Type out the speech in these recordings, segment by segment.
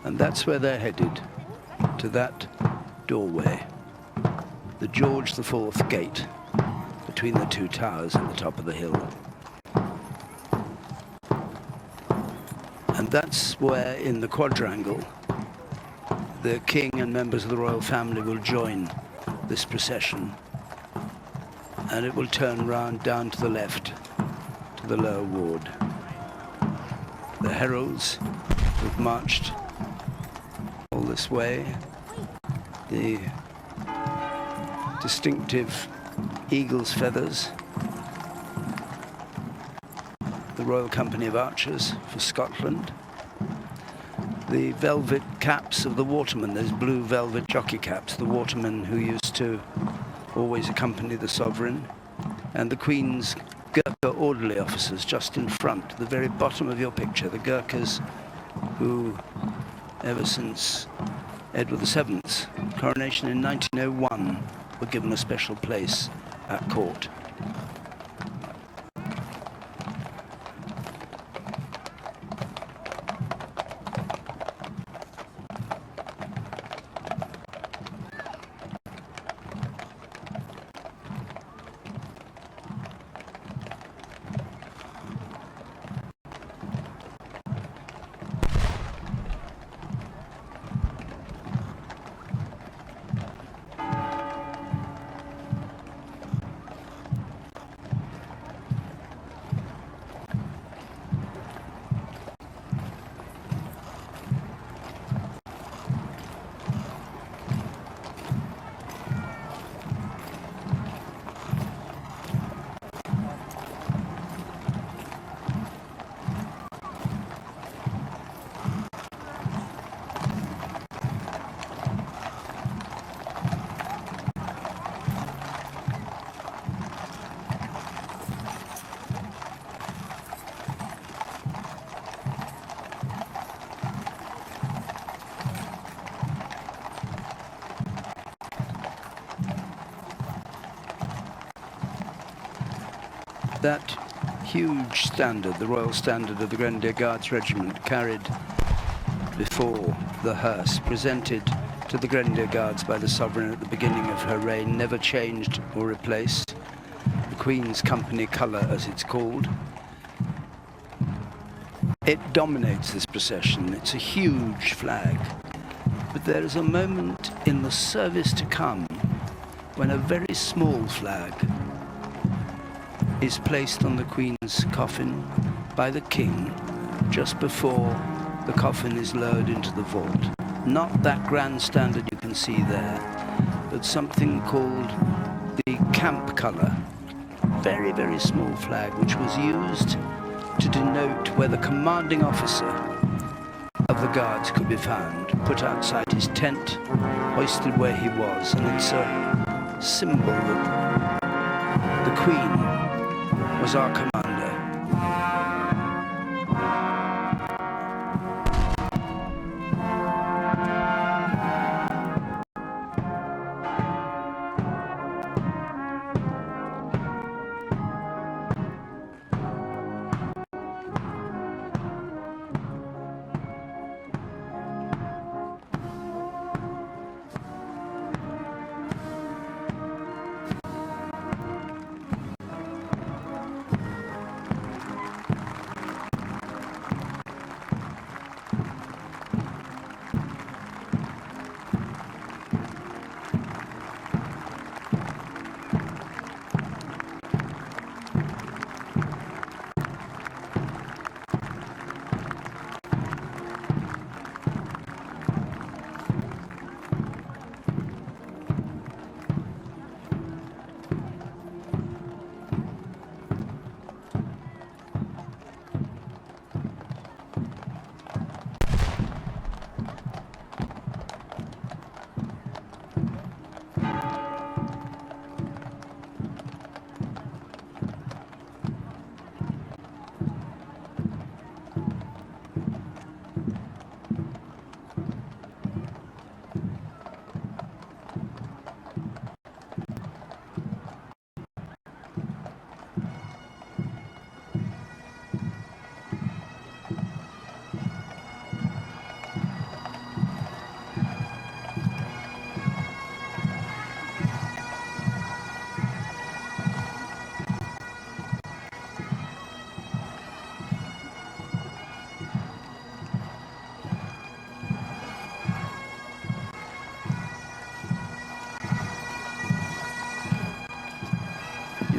And that's where they're headed, to that doorway, the George IV gate, between the two towers at the top of the hill. And that's where, in the quadrangle, the king and members of the royal family will join this procession, and it will turn round down to the left to the lower ward. The heralds have marched all this way. The distinctive eagle's feathers, the Royal Company of Archers for Scotland, the velvet caps of the watermen, those blue velvet jockey caps, the watermen who used to always accompany the sovereign, and the Queen's Gurkha orderly officers just in front, the very bottom of your picture, the Gurkhas who, ever since Edward VII's coronation in 1901, were given a special place at court. That huge standard, the Royal Standard of the Grenadier Guards Regiment, carried before the hearse, presented to the Grenadier Guards by the Sovereign at the beginning of her reign, never changed or replaced. The Queen's Company colour, as it's called. It dominates this procession. It's a huge flag. But there is a moment in the service to come when a very small flag is placed on the Queen's coffin by the King just before the coffin is lowered into the vault. Not that grand standard you can see there, but something called the camp colour. Very, very small flag, which was used to denote where the commanding officer of the guards could be found, put outside his tent, hoisted where he was, and it's a symbol that the Queen was our commander.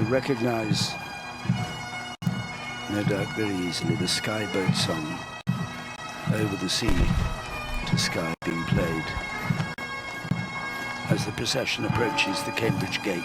recognize, no doubt very easily, the Sky Boat song, Over the Sea to Sky, being played as the procession approaches the Cambridge Gate.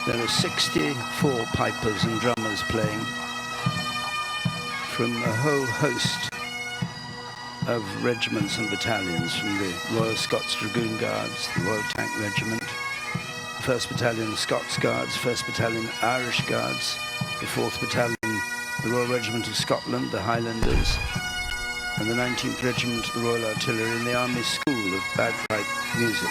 There are 64 pipers and drummers playing from a whole host of regiments and battalions, from the Royal Scots Dragoon Guards, the Royal Tank Regiment, the 1st Battalion Scots Guards, 1st Battalion Irish Guards, the 4th Battalion, the Royal Regiment of Scotland, the Highlanders, and the 19th Regiment of the Royal Artillery, and the Army School of Bagpipe Music.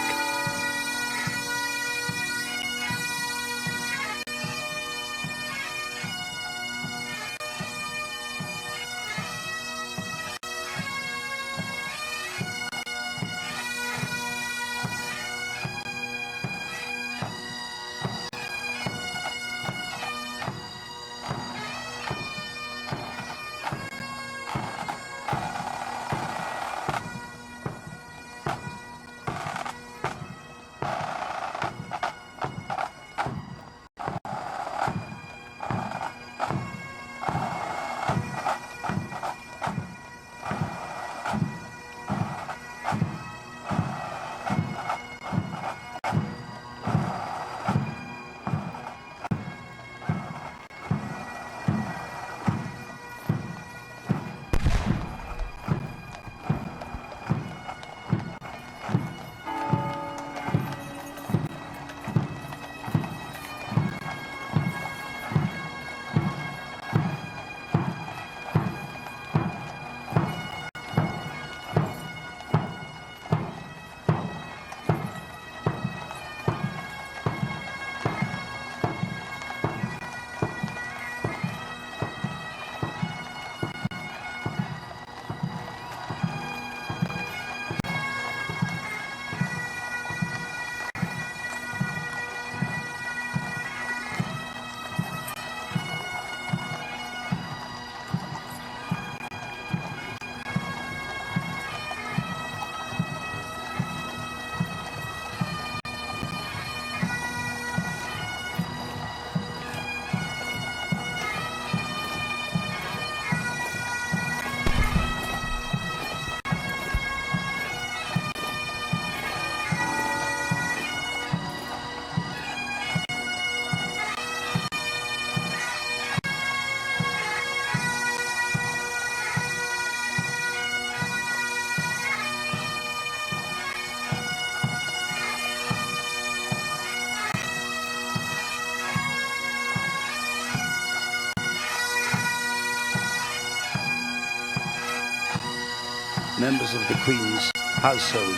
Members of the Queen's household,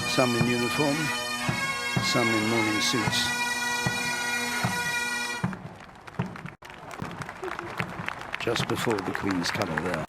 some in uniform, some in morning suits. Just before the Queen's colour there.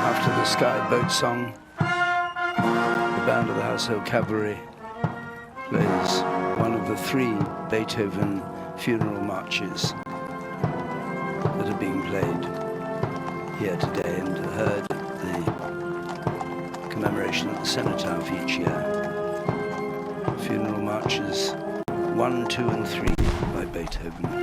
After the Sky Boat song, the band of the Household Cavalry plays one of the 3 Beethoven funeral marches that are being played here today and heard at the commemoration at the cenotaph each year. Funeral marches 1, 2 and 3 by Beethoven.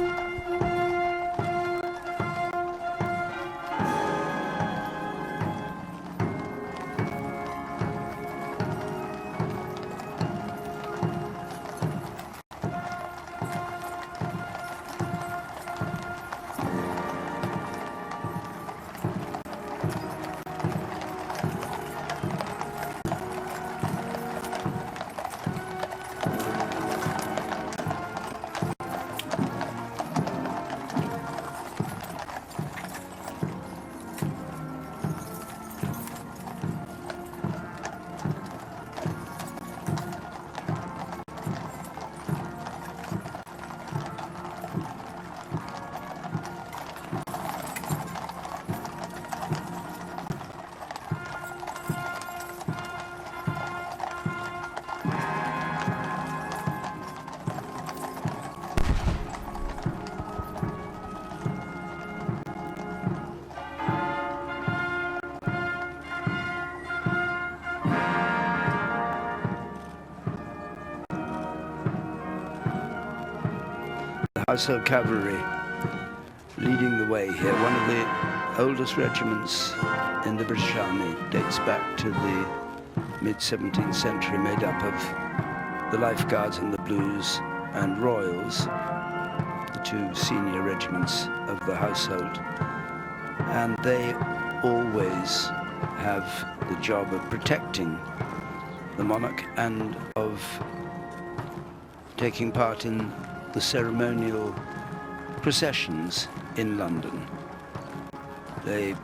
Household Cavalry leading the way here. One of the oldest regiments in the British Army, dates back to the mid-17th century, made up of the Life Guards and the Blues and Royals, the two senior regiments of the household. And they always have the job of protecting the monarch and of taking part in the ceremonial processions in London. They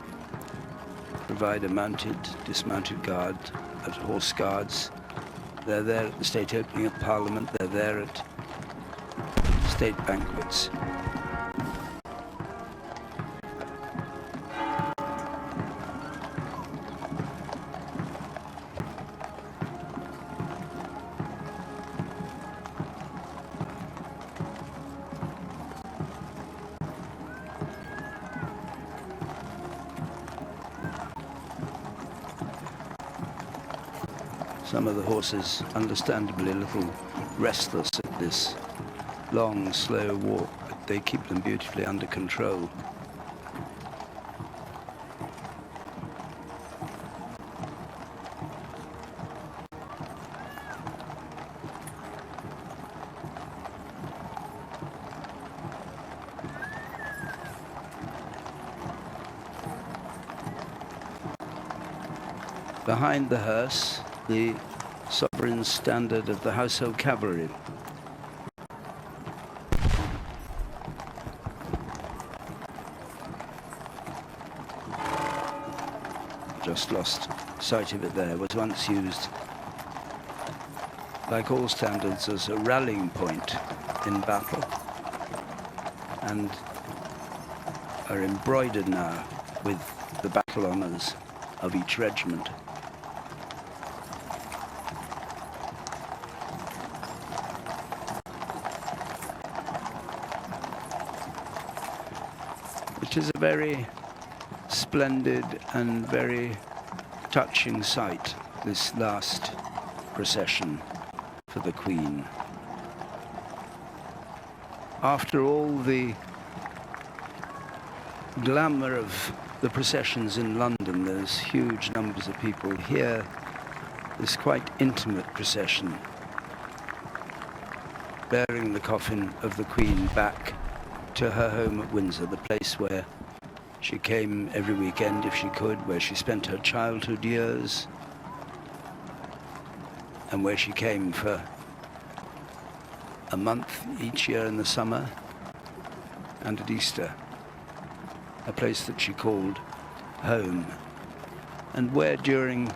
provide a mounted, dismounted guard at Horse Guards. They're there at the state opening of Parliament. They're there at state banquets. Some of the horses, understandably, a little restless at this long, slow walk, but they keep them beautifully under control. Behind the hearse, the sovereign standard of the Household Cavalry. Just lost sight of it there. Was once used, like all standards, as a rallying point in battle, and are embroidered now with the battle honours of each regiment. It is a very splendid and very touching sight, this last procession for the Queen. After all the glamour of the processions in London, there's huge numbers of people here. This quite intimate procession bearing the coffin of the Queen back to her home at Windsor, the place where she came every weekend if she could, where she spent her childhood years, and where she came for a month each year in the summer and at Easter, a place that she called home, and where during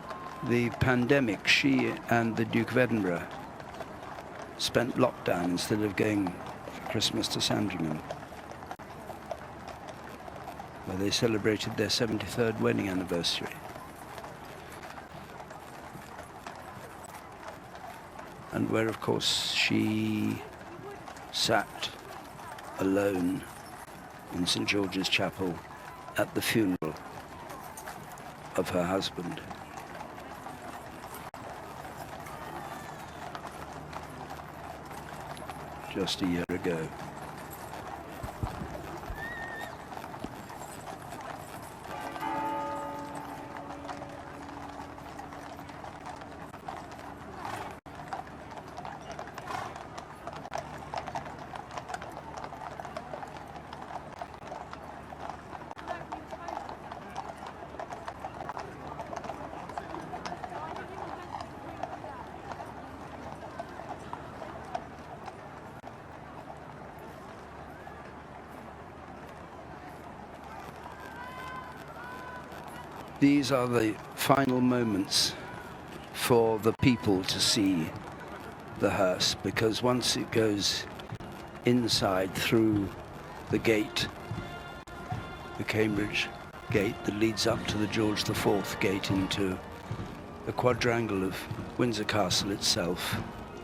the pandemic she and the Duke of Edinburgh spent lockdown instead of going for Christmas to Sandringham, where they celebrated their 73rd wedding anniversary. And where, of course, she sat alone in St. George's Chapel at the funeral of her husband. just a year ago. These are the final moments for the people to see the hearse, because once it goes inside through the gate, the Cambridge gate that leads up to the George IV gate into the quadrangle of Windsor Castle itself,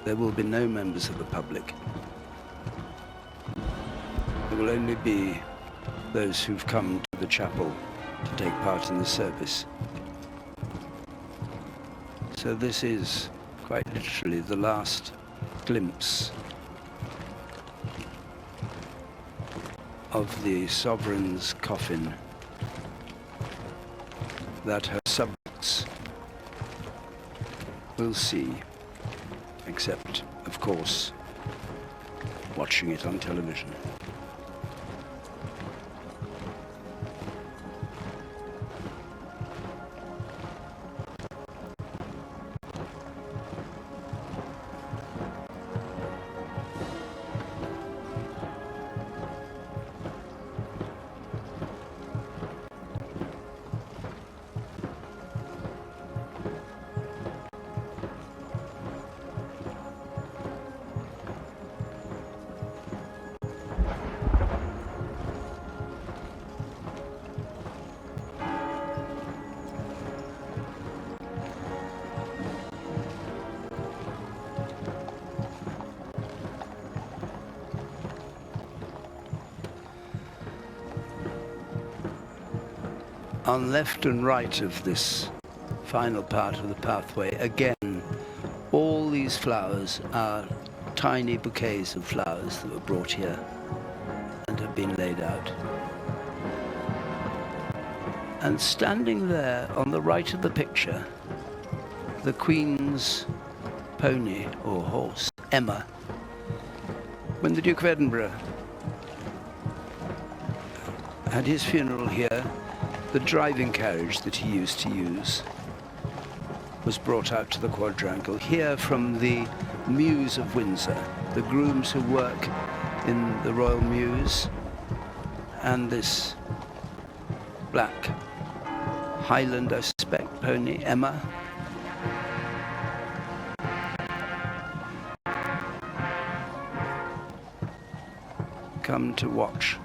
there will be no members of the public. There will only be those who've come to the chapel to take part in the service. So this is quite literally the last glimpse of the sovereign's coffin that her subjects will see, except, of course, watching it on television. On left and right of this final part of the pathway, again, all these flowers are tiny bouquets of flowers that were brought here and have been laid out. And standing there on the right of the picture, the Queen's pony or horse, Emma. When the Duke of Edinburgh had his funeral here, the driving carriage that he used to use was brought out to the quadrangle. Here from the Mews of Windsor, the grooms who work in the Royal Mews, and this black Highland, I suspect, pony, Emma. Come to watch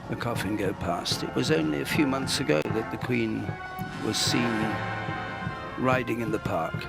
the coffin go past. It was only a few months ago that the Queen was seen riding in the park.